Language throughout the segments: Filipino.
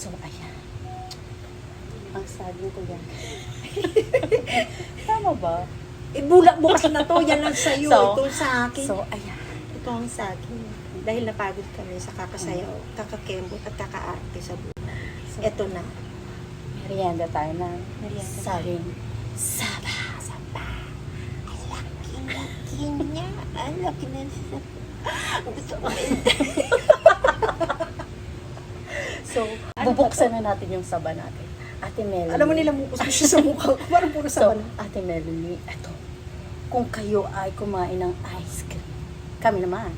So, ayan. Ang saging ko yan. Tama ba? Ibulak bukas na to, yan lang sa'yo, So, ito sa akin. So, ayan. Ito ang sa akin. Dahil napagod kami sa kakasayaw, kakakembot at kakaarte sa buhay. So, Ito na. merienda tayo na. Merienda Saging. Saba. Saba. Laki niya. Ang laki na siya. Gusto ko. So, bubuksan na natin yung saba natin. Ate Melanie. Alam mo nila mukha siya sa mukha ko. Parang puro So, saban. Ate Melanie, ito. Kung kayo ay kumain ng ice cream, kami naman,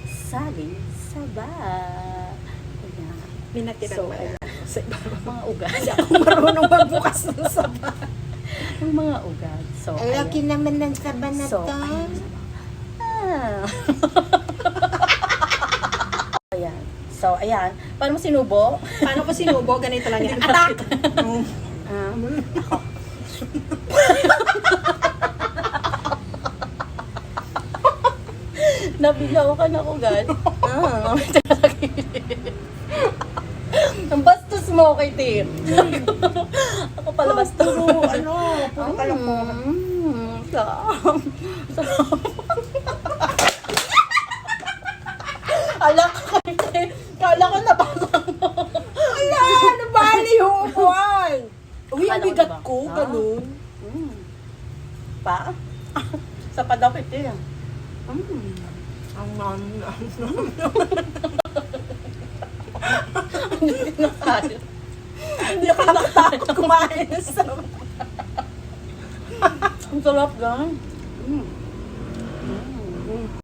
saging, saba. Ayan. Minatira So, ko ayan. sa iba. Mga ugad. Hindi ako marunong magbukas ng saba. Yung mga ugad. So, Ang laki ayan. naman ng saba na So, to. ayan. Ah. Ayan. So, ayan. Paano mo sinubo? Paano ko sinubo? Ganito lang yan. Attack! Ako. Nabigaw ka na ugad. Ang bastos mo kay Tim. Ako pala bastos. Puro kalokohan. Sarap. Ala ka kay kala ko na baka. Ala! Nabali yung upuan! Uy, ang Kala ko bigat diba? ko. Ganun. Pa? Sa padakit eh. Ang Hindi na kaya. Hindi ako nakatakot kumain ng saba. Ang sarap gan.